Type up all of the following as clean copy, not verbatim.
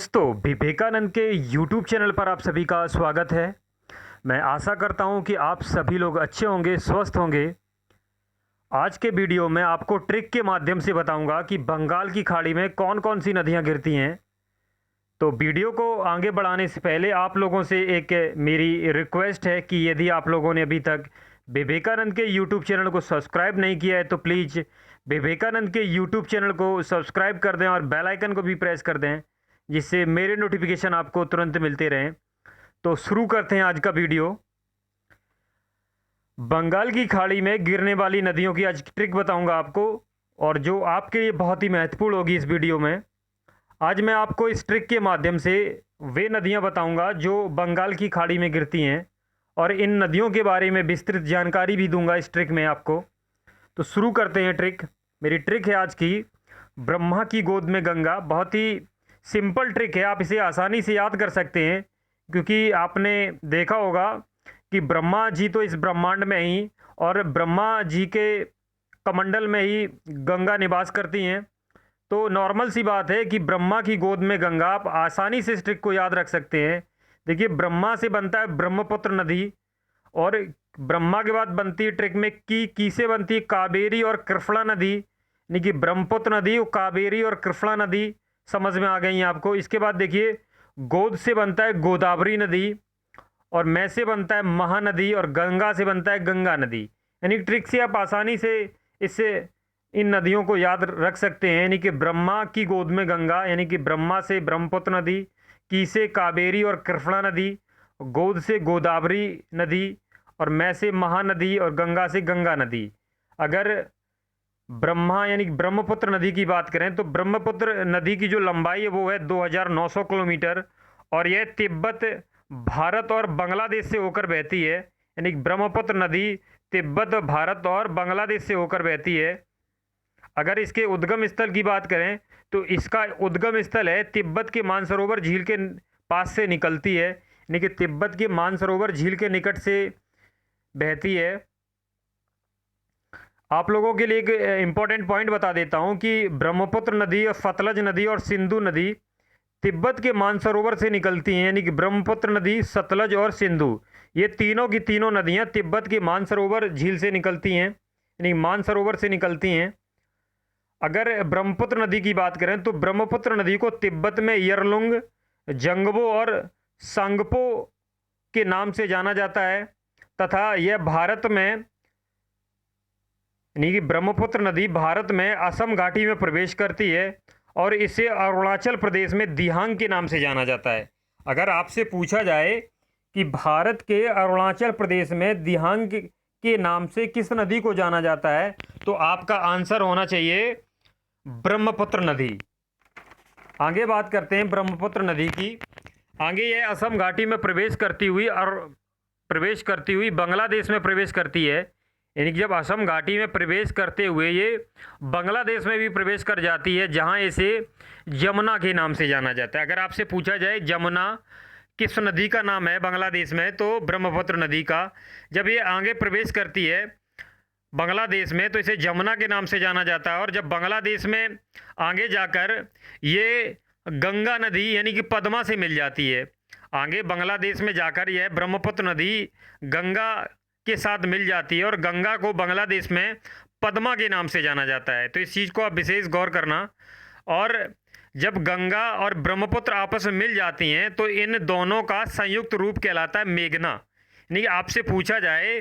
दोस्तों, विवेकानंद के YouTube channel पर आप सभी का स्वागत है। मैं आशा करता हूं कि आप सभी लोग अच्छे होंगे, स्वस्थ होंगे। आज के वीडियो में आपको ट्रिक के माध्यम से बताऊंगा कि बंगाल की खाड़ी में कौन-कौन सी नदियां गिरती हैं। तो वीडियो को आगे बढ़ाने से पहले आप लोगों से एक मेरी रिक्वेस्ट है कि यदि आप लोगों ने अभी तक विवेकानंद के YouTube चैनल को सब्सक्राइब नहीं किया है तो प्लीज़ विवेकानंद के YouTube चैनल को सब्सक्राइब कर दें और बेल आइकन को भी प्रेस कर दें, जिससे मेरे नोटिफिकेशन आपको तुरंत मिलते रहें। तो शुरू करते हैं आज का वीडियो। बंगाल की खाड़ी में गिरने वाली नदियों की आज ट्रिक बताऊंगा आपको, और जो आपके लिए बहुत ही महत्वपूर्ण होगी इस वीडियो में। आज मैं आपको इस ट्रिक के माध्यम से वे नदियां बताऊंगा जो बंगाल की खाड़ी में गिरती हैं, और इन नदियों के बारे में विस्तृत जानकारी भी दूंगा इस ट्रिक में आपको। तो शुरू करते हैं ट्रिक। मेरी ट्रिक है आज की ब्रह्मा की गोद में गंगा। बहुत ही सिंपल ट्रिक है, आप इसे आसानी से याद कर सकते हैं, क्योंकि आपने देखा होगा कि ब्रह्मा जी तो इस ब्रह्मांड में ही, और ब्रह्मा जी के कमंडल में ही गंगा निवास करती हैं। तो नॉर्मल सी बात है कि ब्रह्मा की गोद में गंगा, आप आसानी से इस ट्रिक को याद रख सकते हैं। देखिए, ब्रह्मा से बनता है ब्रह्मपुत्र नदी, और ब्रह्मा के बाद बनती है ट्रिक में की से बनती है कावेरी और कृष्णा नदी। यानी कि ब्रह्मपुत्र नदी और कावेरी और कृष्णा नदी समझ में आ गई हैं आपको। इसके बाद देखिए, गोद से बनता है गोदावरी नदी, और मैं से बनता है महानदी, और गंगा से बनता है गंगा नदी। यानी ट्रिक से आप आसानी से इससे इन नदियों को याद रख सकते हैं। यानी कि ब्रह्मा की गोद में गंगा, यानी कि ब्रह्मा से ब्रह्मपुत्र नदी, की से कावेरी और कृष्णा नदी, गोद से गोदावरी नदी, और मैं से महानदी, और गंगा से गंगा नदी। अगर ब्रह्मा यानी ब्रह्मपुत्र नदी की बात करें तो ब्रह्मपुत्र नदी की जो लंबाई है वो है 2900 किलोमीटर, और यह तिब्बत, भारत और बांग्लादेश से होकर बहती है। यानी ब्रह्मपुत्र नदी तिब्बत, भारत और बांग्लादेश से होकर बहती है। अगर इसके उद्गम स्थल की बात करें तो इसका उद्गम स्थल है तिब्बत के मानसरोवर झील के पास से निकलती है। यानी कि तिब्बत के मानसरोवर झील के निकट से बहती है। आप लोगों के लिए एक इम्पॉर्टेंट पॉइंट बता देता हूं कि ब्रह्मपुत्र नदी और सतलज नदी और सिंधु नदी तिब्बत के मानसरोवर से निकलती हैं। यानी कि ब्रह्मपुत्र नदी, सतलज और सिंधु, ये तीनों की तीनों नदियां तिब्बत के मानसरोवर झील से निकलती हैं, यानी मानसरोवर से निकलती हैं। अगर ब्रह्मपुत्र नदी की बात करें तो ब्रह्मपुत्र नदी को तिब्बत में यरलुंग, जंगबो और सांगपो के नाम से जाना जाता है, तथा यह भारत में, यानी कि ब्रह्मपुत्र नदी भारत में असम घाटी में प्रवेश करती है, और इसे अरुणाचल प्रदेश में दिहांग के नाम से जाना जाता है। अगर आपसे पूछा जाए कि भारत के अरुणाचल प्रदेश में दिहांग के नाम से किस नदी को जाना जाता है, तो आपका आंसर होना चाहिए ब्रह्मपुत्र नदी। आगे बात करते हैं ब्रह्मपुत्र नदी की। आगे यह असम घाटी में प्रवेश करती हुई बांग्लादेश में प्रवेश करती है। यानी कि जब असम घाटी में प्रवेश करते हुए ये बांग्लादेश में भी प्रवेश कर जाती है, जहां इसे यमुना के नाम से जाना जाता है। अगर आपसे पूछा जाए यमुना किस नदी का नाम है बांग्लादेश में, तो ब्रह्मपुत्र नदी का। जब ये आगे प्रवेश करती है बांग्लादेश में तो इसे यमुना के नाम से जाना जाता है, और जब बांग्लादेश में आगे जाकर ये गंगा नदी यानी कि पद्मा से मिल जाती है, आगे बांग्लादेश में जाकर यह ब्रह्मपुत्र नदी गंगा के साथ मिल जाती है, और गंगा को बांग्लादेश में पद्मा के नाम से जाना जाता है। तो इस चीज़ को आप विशेष गौर करना। और जब गंगा और ब्रह्मपुत्र आपस में मिल जाती हैं तो इन दोनों का संयुक्त रूप कहलाता है मेघना। यानी आपसे पूछा जाए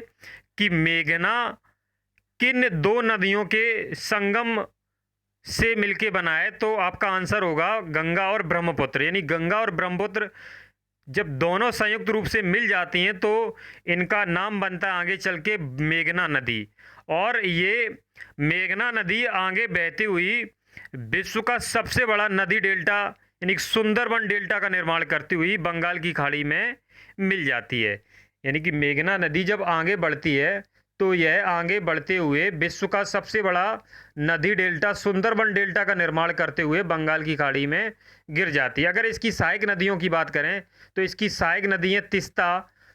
कि मेघना किन दो नदियों के संगम से मिलके बना है, तो आपका आंसर होगा गंगा और ब्रह्मपुत्र। यानी गंगा और ब्रह्मपुत्र जब दोनों संयुक्त रूप से मिल जाती हैं तो इनका नाम बनता है आगे चल के मेघना नदी। और ये मेघना नदी आगे बहती हुई विश्व का सबसे बड़ा नदी डेल्टा यानी सुंदरबन डेल्टा का निर्माण करती हुई बंगाल की खाड़ी में मिल जाती है। यानी कि मेघना नदी जब आगे बढ़ती है तो यह आगे बढ़ते हुए विश्व का सबसे बड़ा नदी डेल्टा सुंदरबन डेल्टा का निर्माण करते हुए बंगाल की खाड़ी में गिर जाती है। अगर इसकी सहायक नदियों की बात करें तो इसकी सहायक नदियाँ तिस्ता,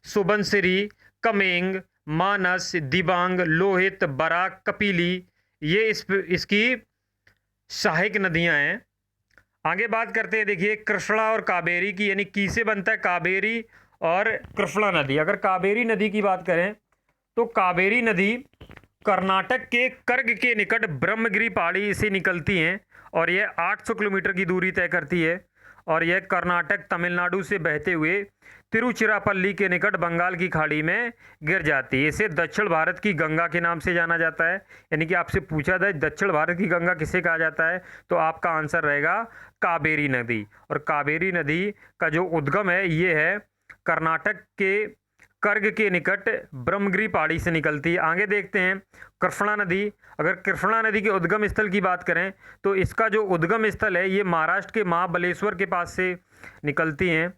सुबनसिरी, कमेंग, मानस, दिबांग, लोहित, बराक, कपिली, ये इसकी सहायक नदियाँ हैं। आगे बात करते हैं, देखिए कृष्णा और कावेरी की, यानी की से बनता है कावेरी और कृष्णा नदी। अगर कावेरी नदी की बात करें तो कावेरी नदी कर्नाटक के कर्ग के निकट ब्रह्मगिरी पहाड़ी से निकलती हैं और यह 800 किलोमीटर की दूरी तय करती है और यह कर्नाटक तमिलनाडु से बहते हुए तिरुचिरापल्ली के निकट बंगाल की खाड़ी में गिर जाती है। इसे दक्षिण भारत की गंगा के नाम से जाना जाता है। यानी कि आपसे पूछा जाए दक्षिण भारत की गंगा किसे कहा जाता है, तो आपका आंसर रहेगा कावेरी नदी। और कावेरी नदी का जो उद्गम है ये है कर्नाटक के कर्ग के निकट ब्रह्मगिरी पहाड़ी से निकलती है। आगे देखते हैं कृष्णा नदी। अगर कृष्णा नदी के उद्गम स्थल की बात करें तो इसका जो उद्गम स्थल है ये महाराष्ट्र के महाबलेश्वर के पास से निकलती हैं।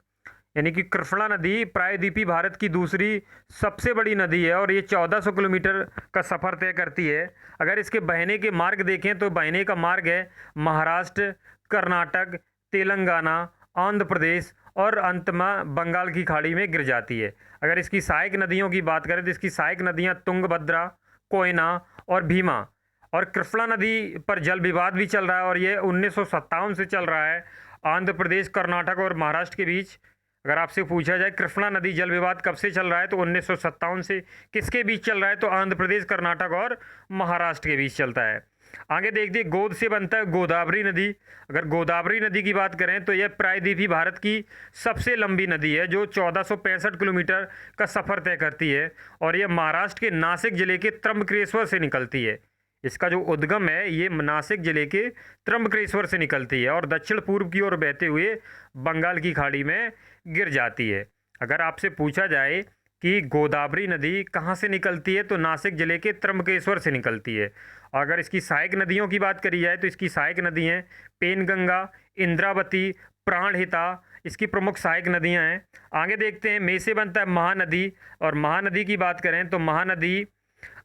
यानी कि कृष्णा नदी प्रायद्वीपीय भारत की दूसरी सबसे बड़ी नदी है और ये 1400 किलोमीटर का सफ़र तय करती है। अगर इसके बहने के मार्ग देखें तो बहने का मार्ग है महाराष्ट्र, कर्नाटक, तेलंगाना, आंध्र प्रदेश और अंत में बंगाल की खाड़ी में गिर जाती है। अगर इसकी सहायक नदियों की बात करें तो इसकी सहायक नदियां तुंगभद्रा, कोयना और भीमा। और कृष्णा नदी पर जल विवाद भी चल रहा है और ये 1957 से चल रहा है आंध्र प्रदेश, कर्नाटक और महाराष्ट्र के बीच। अगर आपसे पूछा जाए कृष्णा नदी जल विवाद कब से चल रहा है तो 1957 से। किसके बीच चल रहा है, तो आंध्र प्रदेश, कर्नाटक और महाराष्ट्र के बीच चलता है। आगे देखिए गोद से बनता है गोदावरी नदी। अगर गोदावरी नदी की बात करें तो यह प्रायद्वीपीय भारत की सबसे लंबी नदी है जो 1465 किलोमीटर का सफ़र तय करती है और यह महाराष्ट्र के नासिक जिले के त्र्यंबकेश्वर से निकलती है। इसका जो उद्गम है ये नासिक जिले के त्र्यंबकेश्वर से निकलती है और दक्षिण पूर्व की ओर बहते हुए बंगाल की खाड़ी में गिर जाती है। अगर आपसे पूछा जाए कि गोदावरी नदी कहाँ से निकलती है तो नासिक जिले के त्र्यंबकेश्वर से निकलती है। और अगर इसकी सहायक नदियों की बात करी जाए तो इसकी सहायक नदी हैं पेनगंगा, इंद्रावती, प्राणहिता, इसकी प्रमुख सहायक नदियां हैं। आगे देखते हैं मे से बनता है महानदी। और महानदी की बात करें तो महानदी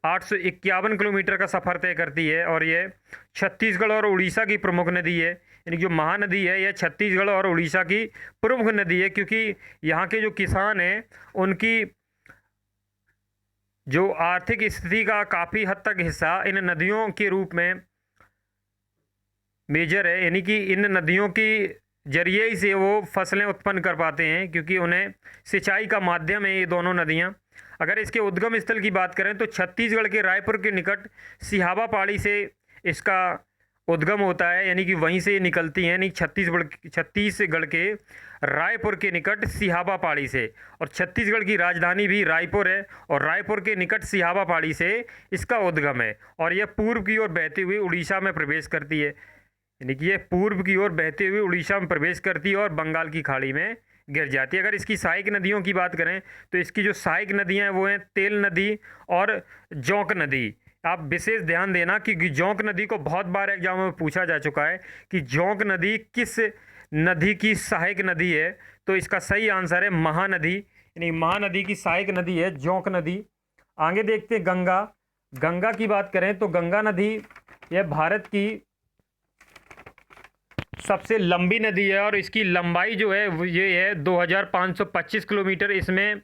851 किलोमीटर का सफ़र तय करती है और ये छत्तीसगढ़ और उड़ीसा की प्रमुख नदी है। यानी जो महानदी है यह छत्तीसगढ़ और उड़ीसा की प्रमुख नदी है क्योंकि यहाँ के जो किसान हैं उनकी जो आर्थिक स्थिति का काफ़ी हद तक हिस्सा इन नदियों के रूप में मेजर है। यानी कि इन नदियों की जरिए ही से वो फसलें उत्पन्न कर पाते हैं क्योंकि उन्हें सिंचाई का माध्यम है ये दोनों नदियाँ। अगर इसके उद्गम स्थल की बात करें तो छत्तीसगढ़ के रायपुर के निकट सिहावा पहाड़ी से इसका उद्गम होता है। यानी कि वहीं से निकलती हैं, यानी छत्तीसगढ़ के रायपुर के निकट सिहावा पहाड़ी से। और छत्तीसगढ़ की राजधानी भी रायपुर है और रायपुर के निकट सिहावा पहाड़ी से इसका उद्गम है और यह पूर्व की ओर बहती हुई उड़ीसा में प्रवेश करती है। यानी कि यह पूर्व की ओर बहते हुए उड़ीसा में प्रवेश करती है और बंगाल की खाड़ी में गिर जाती है। अगर इसकी सहायक नदियों की बात करें तो इसकी जो सहायक नदियां हैं वो हैं तेल नदी और जोंक नदी। आप विशेष ध्यान देना कि जोंक नदी को बहुत बार एग्जाम में पूछा जा चुका है कि जोंक नदी किस नदी की सहायक नदी है, तो इसका सही आंसर है महानदी। यानी महानदी की सहायक नदी है जोंक नदी। आगे देखते हैं गंगा। गंगा की बात करें तो गंगा नदी यह भारत की सबसे लंबी नदी है और इसकी लंबाई जो है ये है 2525 किलोमीटर। इसमें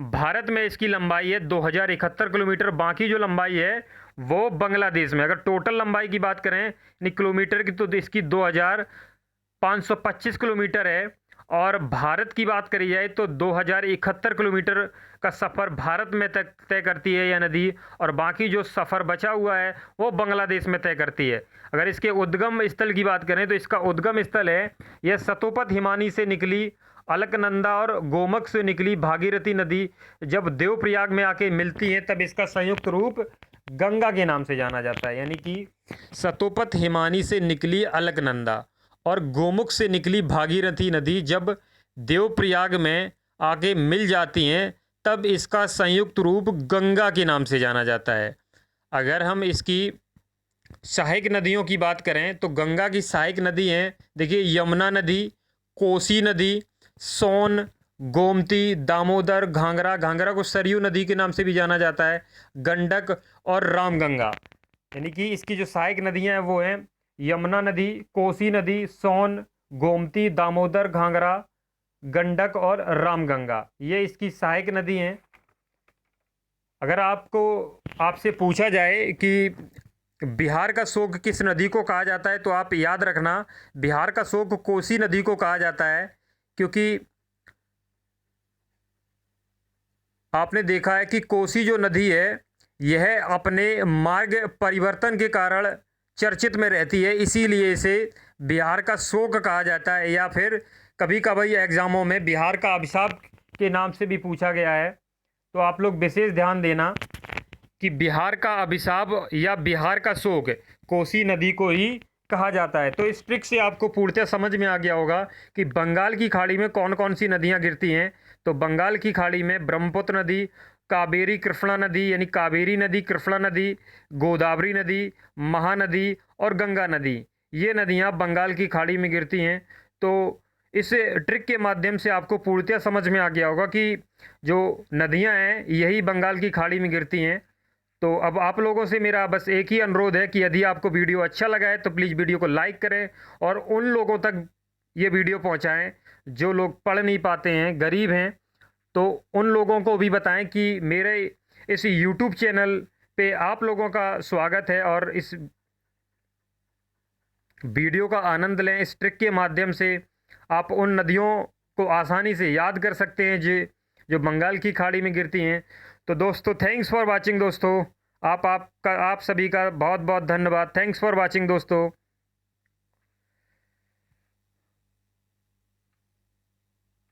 भारत में इसकी लंबाई है 2071 किलोमीटर। बाकी जो लंबाई है वो बांग्लादेश में। अगर टोटल लंबाई की बात करें यानी किलोमीटर की तो इसकी 2525 किलोमीटर है और भारत की बात करी जाए तो 2071 किलोमीटर का सफ़र भारत में तय करती है यह नदी और बाकी जो सफ़र बचा हुआ है वो बांग्लादेश में तय करती है। अगर इसके उद्गम स्थल की बात करें तो इसका उद्गम स्थल है यह सतोपत हिमानी से निकली अलकनंदा और गोमक से निकली भागीरथी नदी जब देवप्रयाग में आके मिलती हैं तब इसका संयुक्त रूप गंगा के नाम से जाना जाता है। यानी कि सतोपत हिमानी से निकली अलकनंदा और गोमुख से निकली भागीरथी नदी जब देवप्रयाग में आके मिल जाती हैं तब इसका संयुक्त रूप गंगा के नाम से जाना जाता है। अगर हम इसकी सहायक नदियों की बात करें तो गंगा की सहायक नदी हैं देखिए यमुना नदी, कोसी नदी, सोन, गोमती, दामोदर, घाघरा। घाघरा को सरयू नदी के नाम से भी जाना जाता है, गंडक और रामगंगा। यानी कि इसकी जो सहायक नदियां हैं वो हैं यमुना नदी, कोसी नदी, सोन, गोमती, दामोदर, घाघरा, गंडक और रामगंगा। ये इसकी सहायक नदी हैं। अगर आपसे पूछा जाए कि बिहार का शोक किस नदी को कहा जाता है, तो आप याद रखना बिहार का शोक कोसी नदी को कहा जाता है, क्योंकि आपने देखा है कि कोसी जो नदी है यह अपने मार्ग परिवर्तन के कारण चर्चित में रहती है, इसीलिए इसे बिहार का शोक कहा जाता है, या फिर कभी कभी एग्जामों में बिहार का अभिशाप के नाम से भी पूछा गया है। तो आप लोग विशेष ध्यान देना कि बिहार का अभिशाप या बिहार का शोक कोसी नदी को ही कहा जाता है। तो इस ट्रिक से आपको पूर्णतः समझ में आ गया होगा कि बंगाल की खाड़ी में कौन कौन सी नदियां गिरती हैं। तो बंगाल की खाड़ी में ब्रह्मपुत्र नदी, कावेरी कृष्णा नदी यानी कावेरी नदी, कृष्णा नदी, गोदावरी नदी, महानदी और गंगा नदी, ये नदियां बंगाल की खाड़ी में गिरती हैं। तो इस ट्रिक के माध्यम से आपको पूर्णतः समझ में आ गया होगा कि जो नदियां हैं यही बंगाल की खाड़ी में गिरती हैं। तो अब आप लोगों से मेरा बस एक ही अनुरोध है कि यदि आपको वीडियो अच्छा लगा है तो प्लीज़ वीडियो को लाइक करें और उन लोगों तक ये वीडियो पहुंचाएं जो लोग पढ़ नहीं पाते हैं, गरीब हैं। तो उन लोगों को भी बताएं कि मेरे इस यूट्यूब चैनल पे आप लोगों का स्वागत है और इस वीडियो का आनंद लें। इस ट्रिक के माध्यम से आप उन नदियों को आसानी से याद कर सकते हैं जो बंगाल की खाड़ी में गिरती हैं। तो दोस्तों थैंक्स फॉर वाचिंग दोस्तों, आप सभी का बहुत बहुत धन्यवाद। थैंक्स फॉर वाचिंग दोस्तों।